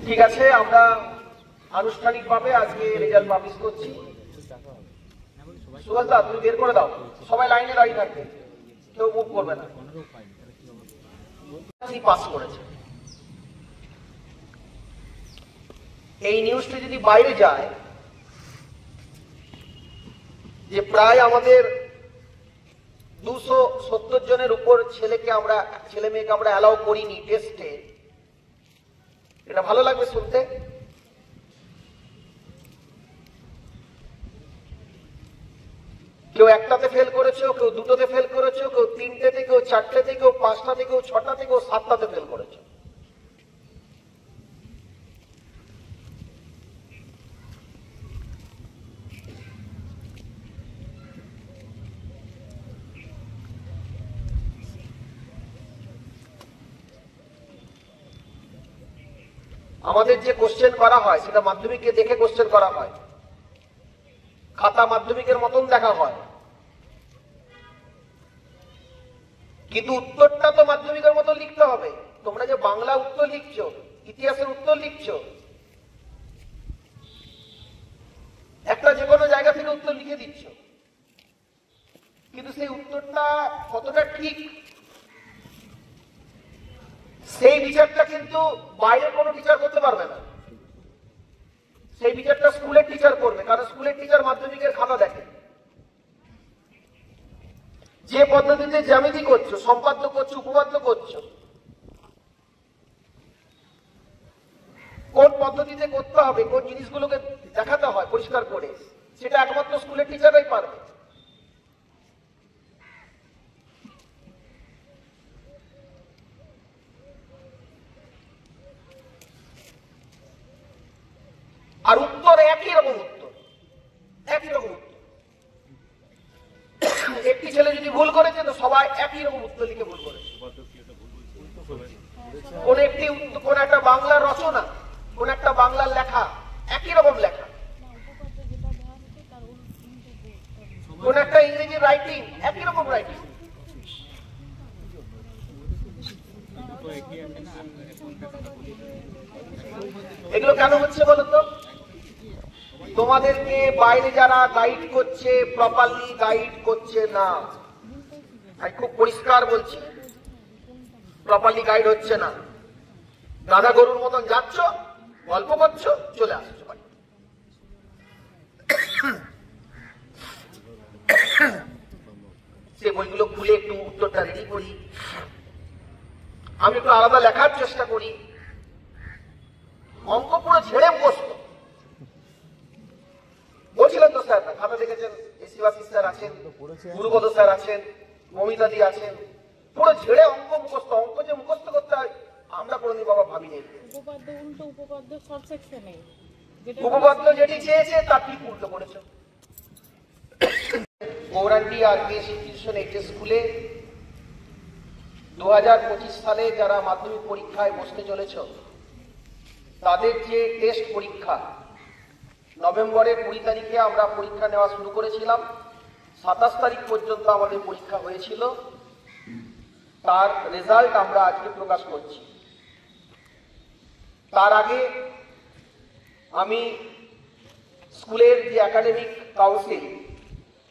ঠিক আছে, আমরা আনুষ্ঠানিকভাবে আজকে রেজাল্ট পাবলিশ করছি। সুভাষদা তুমি বের করে দাও, সবাই লাইনে দাঁড়িয়ে থাকবে, কেউ মুভ করবে না। পাস করেছে, এই নিউজটি যদি বাইরে যায় যে প্রায় আমাদের 270 জনের উপর ছেলে মেয়েকে আমরা অ্যালাউ করিনি টেস্টে, এটা ভালো লাগবে শুনতে। কেউ একটাতে ফেল করেছে, কেউ দুটোতে ফেল করেছে, কেউ তিনটেতে, কেউ চারটেতে, কেউ পাঁচটাতে, কেউ ছটাতে, কেউ সাতটাতে ফেল করেছে। আমাদের যে কোশ্চেন করা হয় সেটা মাধ্যমিককে দেখে কোশ্চেন করা হয়, খাতা মাধ্যমিকের মতন দেখা হয়, কিন্তু উত্তরটা তো মাধ্যমিকের মতো লিখতে হবে। তোমরা যে বাংলা উত্তর লিখছো, ইতিহাসের উত্তর লিখছো, একটা যে কোনো জায়গা থেকে উত্তর লিখে দিচ্ছ, কিন্তু সেই উত্তরটা কতটা ঠিক সেই বিচারটা কিন্তু বাইরে কোনো টিচার করতে পারবে না। সেই বিচারটা স্কুলের টিচার করবে, কারণ স্কুলের টিচার মাধ্যমিকের খাতা দেখে। যে পদ্ধতিতে জ্যামিতি করছো, সম্পাদ্য করছো, উপপাদ্য করছো, কোন পদ্ধতিতে করতে হবে, কোন জিনিসগুলোকে দেখাতে হয় পরিষ্কার করে, সেটা একমাত্র স্কুলের টিচাররাই পারবে। আর উত্তর একই রকম উত্তর, একই রকম উত্তর। একটি ছেলে যদি ভুল করেছে তো সবাই একই রকম উত্তর লিখে ভুল করেছে। কোন একটা বাংলার রচনা, কোন একটা বাংলার লেখা, একই রকম লেখা। কোন একটা ইংরেজি রাইটিং, একই রকম রাইটিং। এগুলো কেন হচ্ছে বলতো? তোমাদেরকে বাইরে যারা গাইড করছে প্রপারলি গাইড করছে না। আমি খুব পরিষ্কার বলছি, প্রপারলি গাইড হচ্ছে না। গাধা গরুর মতন যাচ্ছ, গল্প করছো, চলে আসছো। সে বইগুলো খুলে একটু উত্তরটা রেডি করি, আমি একটু আলাদা লেখার চেষ্টা করি। অঙ্ক পুরো ঝেড়ে বসত। বলছিলেন তো স্যার, খাতা দেখেছেন, এসিবাসী স্যার আছেন, গুরুপদ স্যার আছেন, মমিতাদি আছেন, পুরো ঝেড়ে অঙ্ক মুখস্থ। অঙ্ক যে মুখস্থ করতে হয় আমরা কোনোদিন বাবা ভাবিনি। উপপাদ্য যেটি চেয়েছে তার ঠিক উল্টো করেছে। গৌরাঙ্গি আর কেস ইনস্টিটিউশন এইচএস স্কুলে 2025 সালে যারা মাধ্যমিক পরীক্ষায় বসতে চলেছ, তাদের যে টেস্ট পরীক্ষা নভেম্বরের 20 তারিখে আমরা পরীক্ষা নেওয়া শুরু করেছিলাম, 27 তারিখ পর্যন্ত আমাদের পরীক্ষা হয়েছিল। তার রেজাল্ট আমরা আজকে প্রকাশ করছি। তার আগে আমি স্কুলের যে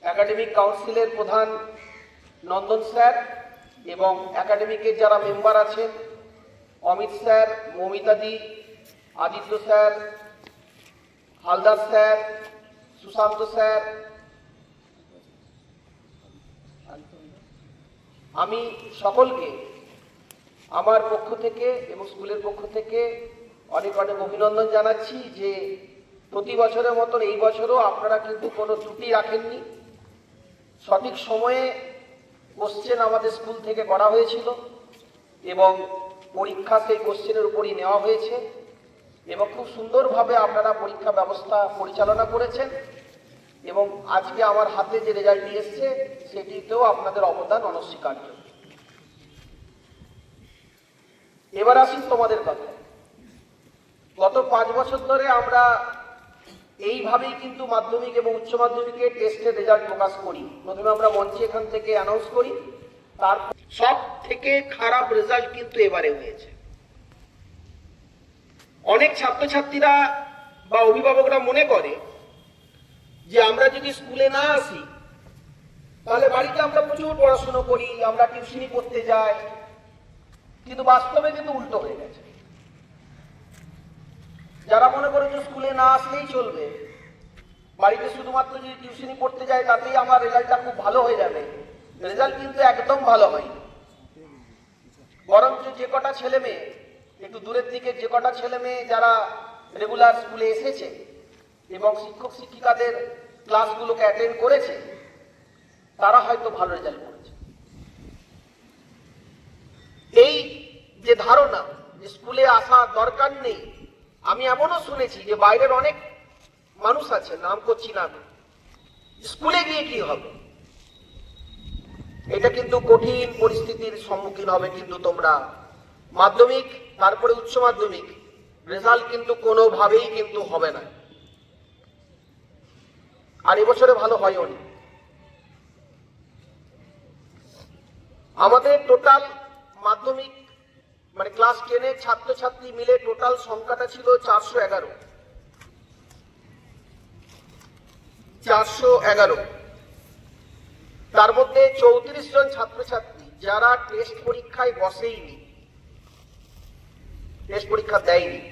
একাডেমিক কাউন্সিলের প্রধান নন্দন স্যার এবং একাডেমিকের যারা মেম্বার আছেন, অমিত স্যার, মমিতাদি, Aditya sir, Haldar sir, Sushanta sir, আমি সকলকে আমার পক্ষ থেকে এবং স্কুলের পক্ষ থেকে অনেক অনেক অভিনন্দন জানাচ্ছি যে প্রতি বছরের মতন এই বছরও আপনারা কিন্তু কোনো ত্রুটি রাখেননি। সঠিক সময়ে কোশ্চেন আমাদের স্কুল থেকে করা হয়েছিল এবং পরীক্ষা সেই কোশ্চেনের উপরই নেওয়া হয়েছে এবং খুব সুন্দরভাবে আপনারা পরীক্ষা ব্যবস্থা পরিচালনা করেছেন এবং আজকে আমার হাতে যে রেজাল্টটি এসছে সেটিতেও আপনাদের অবদান অনস্বীকার্য। এবার আসি তোমাদের কথা। গত 5 বছর ধরে আমরা এইভাবেই কিন্তু মাধ্যমিক এবং উচ্চ মাধ্যমিকের টেস্টের রেজাল্ট প্রকাশ করি। প্রথমে আমরা মঞ্চে এখান থেকে অ্যানাউন্স করি, তার সব থেকে খারাপ রেজাল্ট কিন্তু এবারে হয়েছে। অনেক ছাত্রছাত্রীরা বা অভিভাবকরা মনে করে যে আমরা যদি স্কুলে না আসি তাহলে বাড়িতে আমরা প্রচুর পড়াশোনা করি, আমরা টিউশনি করতে যাই, কিন্তু বাস্তবে কিন্তু উল্টো হয়ে গেছে। যারা মনে করে যে স্কুলে না আসলেই চলবে, বাড়িতে শুধুমাত্র যদি টিউশনি পড়তে যায় তাতেই আমার রেজাল্টটা খুব ভালো হয়ে যাবে, রেজাল্ট কিন্তু একদম ভালো হয়নি। বরঞ্চ যে কটা ছেলে মেয়ে একটু দূরের দিকে, যে কটা ছেলে মেয়ে যারা রেগুলার স্কুলে এসেছে এবং শিক্ষক শিক্ষিকাদের ক্লাসগুলোকে অ্যাটেন্ড করেছে, তারা হয়তো ভালো রেজাল্ট করেছে। এই যে ধারণা যে স্কুলে আসা দরকার নেই, আমি এমনও শুনেছি যে বাইরের অনেক মানুষ আছে, নাম করছি না, স্কুলে গিয়ে কি হবে, এটা কিন্তু কঠিন পরিস্থিতির সম্মুখীন হবে। কিন্তু তোমরা মাধ্যমিক তারপরে উচ্চ মাধ্যমিক রেজাল্ট কিন্তু কোনোভাবেই কিন্তু হবে না, আর এবছরে ভালো হয়ও নি। আমাদের টোটাল মাধ্যমিক মানে ক্লাস 10 এর ছাত্রছাত্রী মিলে টোটাল সংখ্যাটা ছিল 411। তার মধ্যে 34 জন ছাত্রছাত্রী যারা টেস্ট পরীক্ষায় বসেইনি, টেস্ট পরীক্ষা দেয়নি।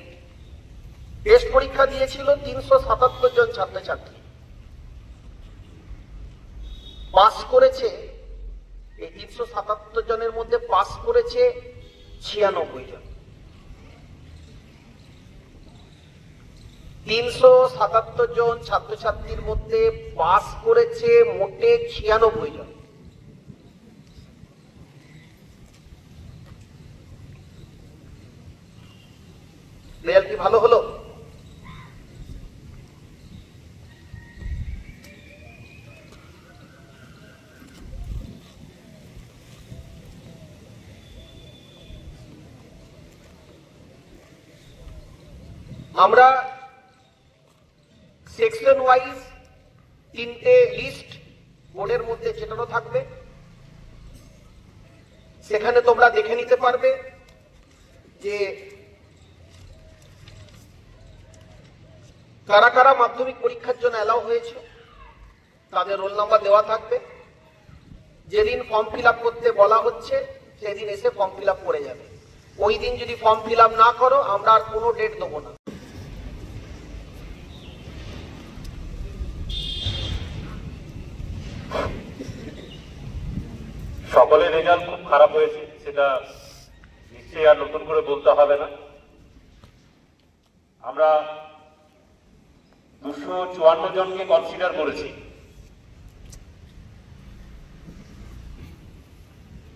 টেস্ট পরীক্ষা দিয়েছিল 377 জন ছাত্রছাত্রী, পাস করেছে এই 377 জনের মধ্যে পাস করেছে 96 জন। 377 জন ছাত্রছাত্রীর মধ্যে পাস করেছে মোটে 96 জন। রেজাল্ট কি ভালো হলো? আমরা সেকশন ওয়াইজ 3টে লিস্ট বোর্ডের মধ্যে চেটানো থাকবে, সেখানে তোমরা দেখে নিতে পারবে যে কারা কারা মাধ্যমিক পরীক্ষার জন্য অ্যালাউ হয়েছে, তাদের রোল নাম্বার দেওয়া থাকবে। যেদিন ফর্ম ফিল আপ করতে বলা হচ্ছে সেদিন এসে ফর্ম ফিল আপ করে যাবে। ওই দিন যদি ফর্ম ফিল আপ না করো আমরা আর কোনো ডেট দেবো না। সকলের রেজাল্ট খুব খারাপ হয়েছে, সেটা নিশ্চয়ই আর নতুন করে বলতে হবে না। আমরা 254 জনকে কনসিডার করেছি।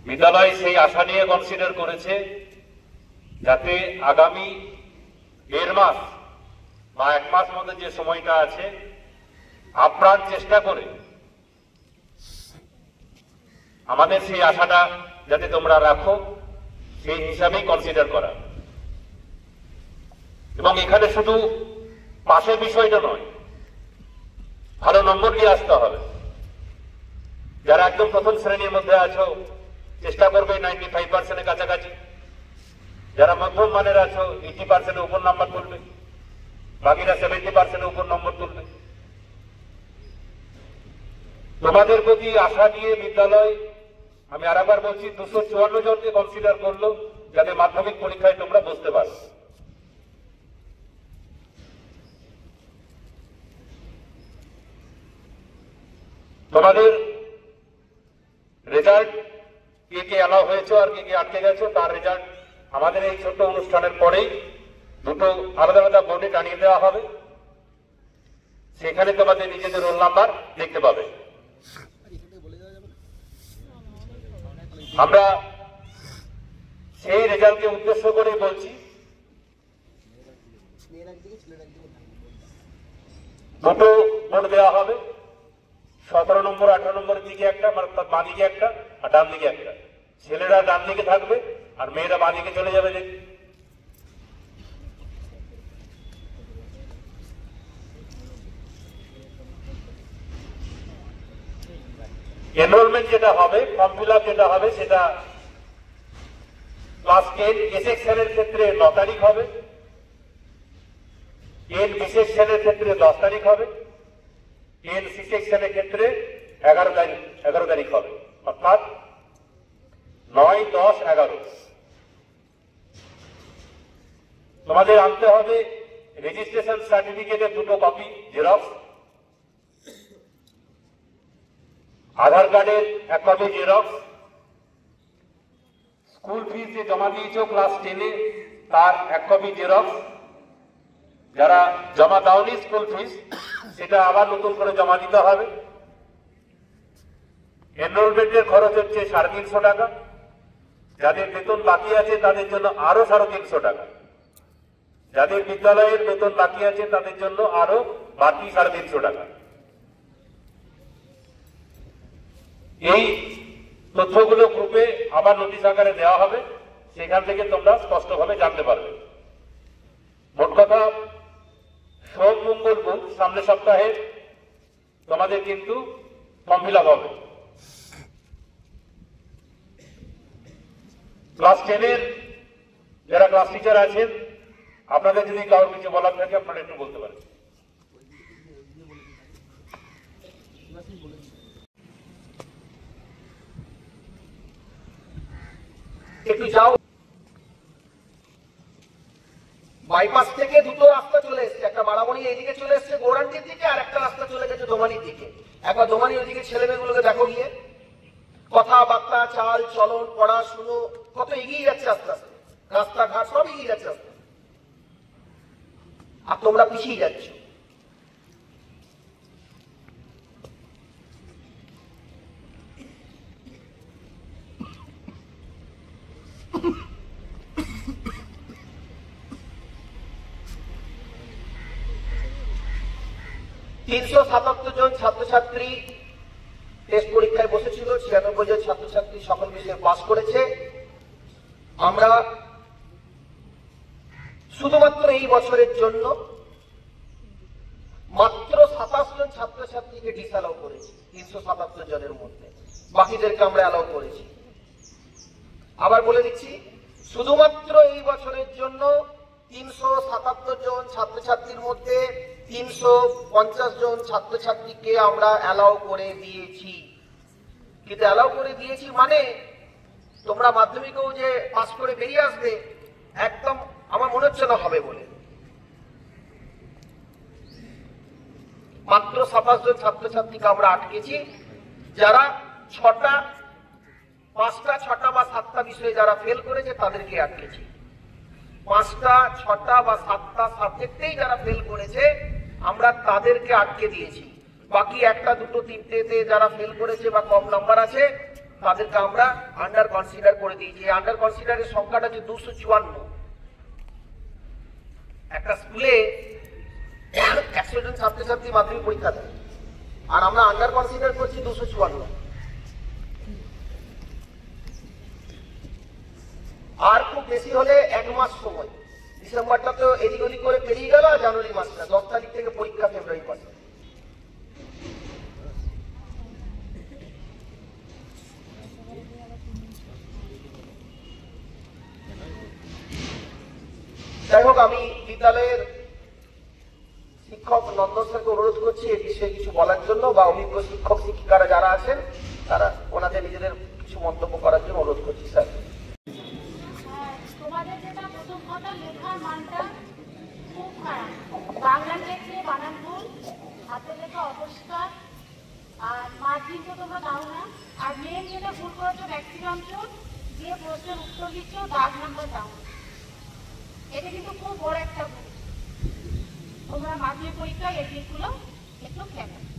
বিদ্যালয় সেই আশা নিয়ে কনসিডার করেছে যাতে আগামী 1.5 মাস বা 1 মাস মধ্যে যে সময়টা আছে আপ্রাণ চেষ্টা করে আমাদের সেই আশাটা যাতে তোমরা রাখো, সেই হিসাবেই কনসিডার করা। এবং এখানে শুধু পাশের বিষয়টা নয়, ভালো নম্বর নিয়ে আসতে হবে। যারা একদম প্রথম শ্রেণীর মধ্যে আছো চেষ্টা করবে 95%-এর কাছাকাছি, যারা মধ্যম মানের আছো 80%-এর উপর নাম্বার তুলবে, বাকিরা 70%-এর উপর নম্বর তুলবে। তোমাদের প্রতি আশা নিয়ে বিদ্যালয়, আমি আরেকবার বলছি, 254 জনকে কনসিডার করলো যাতে মাধ্যমিক পরীক্ষায় তোমরা বসতে পারো। তোমাদের রেজাল্ট কে কে অ্যালাউ হয়েছে আর কে কে আটকে গেছে তার রেজাল্ট আমাদের এই ছোট্ট অনুষ্ঠানের পরেই দুটো আলাদা আলাদা বোর্ডে টানিয়ে দেওয়া হবে, সেখানে তোমাদের নিজেদের রোল নাম্বার দেখতে পাবে। আমরা সেই রেজাল্টকে উদ্দেশ্য করে বলছি, দুটো বোর্ড দেওয়া হবে, 17 নম্বর 18 নম্বরের দিকে একটা, মানে বাঁ দিকে একটা আর ডান দিকে একটা। ছেলেরা ডান দিকে থাকবে আর মেয়েরা বাঁ দিকে চলে যাবে। এনরোলমেন্ট যেটা হবে, ফর্ম ফিল আপ যেটা হবে, সেটা ক্লাস 10 এ সেকশনের ক্ষেত্রে 9 তারিখ হবে, এন বিশেষ শ্রেণীর ক্ষেত্রে 10 তারিখ হবে, এন সি সেকশনের ক্ষেত্রে 11 তারিখ হবে, অর্থাৎ 9, 10, 11। তোমাদের আনতে হবে রেজিস্ট্রেশন সার্টিফিকেটের 2টো কপি জেরক্স, আধার কার্ডের 1 কপি জেরক্স, স্কুল ফিস যে জমা দিয়েছ ক্লাস 10-এ তার 1 কপি জেরক্স, যারা জমা দাওনি স্কুল ফিস সেটা আবার নতুন করে জমা দিতে হবে। এনরোলমেন্টের খরচ হচ্ছে 350 টাকা, যাদের বেতন বাকি আছে তাদের জন্য আরো 350 টাকা, যাদের বিদ্যালয়ের বেতন বাকি আছে তাদের জন্য আরো বাকি 350 টাকা। এই তথ্যগুলো গ্রুপে আবার নোটিশ আকারে দেওয়া হবে, সেখান থেকে তোমরা স্পষ্টভাবে জানতে পারবে। মোট কথা, সোম, মঙ্গল, বুধ সামনের সপ্তাহে তোমাদের কিন্তু ফর্ম ফিল আপ হবে। ক্লাস 10-এর যারা ক্লাস টিচার আছেন, আপনাদের যদি কারোর কিছু বলার থাকে আপনারা একটু বলতে পারেন। একটু যাও, বাইপাস থেকে 2টো রাস্তা চলে এসছে, একটা মারামণি এইদিকে চলে এসছে গৌরাঙ্গীর দিকে, আর একটা রাস্তা চলে গেছে দোমানির দিকে। একবার দোমানি ওইদিকে ছেলেমেয়েগুলোকে দেখো গিয়ে, কথাবার্তা, চাল চলন, পড়াশুনো কত এগিয়ে যাচ্ছে আস্তে আস্তে, রাস্তাঘাট সব এগিয়ে যাচ্ছে আস্তে, আর তোমরা পিছিয়ে যাচ্ছ। জন ছাত্রছাত্রী টেস্ট পরীক্ষায় বসেছিল, 96 জন ছাত্রছাত্রী সকল বিষয়ে পাস করেছে। আমরা শুধুমাত্র এই বছরের জন্য মাত্র 27 জন ছাত্রছাত্রীকে ডিসঅ্যালাউ করেছি 377 জনের মধ্যে, বাকিদেরকে আমরা অ্যালাউ করেছি। আবার বলে দিচ্ছি, শুধুমাত্র এই বছরের জন্য 377 জন ছাত্রছাত্রীর মধ্যে 350 জন ছাত্রছাত্রীকে আমরা অ্যালাউ করে দিয়েছি। কিন্তু অ্যালাউ করে দিয়েছি মানে তোমরা মাধ্যমিকেও যে পাস করে বেরিয়ে আসবে, একদম আমার মনে হচ্ছে না হবে বলে। মাত্র 27 জন ছাত্রছাত্রীকে আমরা আটকেছি, যারা 5টা, 6টা বা 7টা বিষয়ে যারা ফেল করেছে তাদেরকে আটকেছি। 5টা, 6টা বা 7টা সাবজেক্টেই যারা ফেল করেছে আমরা তাদেরকে আটকে দিয়েছি। বাকি 1টা, 2টো, 3টেতে যারা ফেল করেছে বা কম নাম্বার আছে তাদেরকে আমরা আন্ডার কনসিডার করে দিয়েছি। আন্ডার কনসিডারের সংখ্যাটা হচ্ছে 254। একটা স্কুলে 100 জন ছাত্রছাত্রী মাধ্যমিক পরীক্ষা দেয়, আর আমরা আন্ডার কনসিডার করছি 254। আর খুব বেশি হলে 1 মাস সময়, ডিসেম্বরটা তো এদিক ওদিক করে পেরিয়ে গেল, আর জানুয়ারি মাসটা 10 তারিখ থেকে পরীক্ষা, ফেব্রুয়ারি মাসে। যাই হোক, আমি বিদ্যালয়ের শিক্ষক নন্দন স্যারকে অনুরোধ করছি এই বিষয়ে কিছু বলার জন্য, বা অভিজ্ঞ শিক্ষক শিক্ষিকারা যারা আছেন তারা ওনাদের নিজেদের কিছু মন্তব্য করার জন্য অনুরোধ করছি। স্যার, তোমাদের যেটা প্রথম কথা, লেখার মানটা খুব খারাপ। বাংলা লেখলে বানান ভুল, হাতে লেখা অপরিষ্কার, আর মার্জিন তো তোমরা দাও না। আর মেন যেটা ভুল করেছো, ব্যক্তিগঞ্চল দিয়ে প্রশ্নের উত্তর দিচ্ছ, দাগ নাম্বার দাও। এটা কিন্তু খুব বড় একটা ভুল। তোমরা মাধ্যমিক পরীক্ষায় এই দিকগুলো একটু খেয়াল রাখো।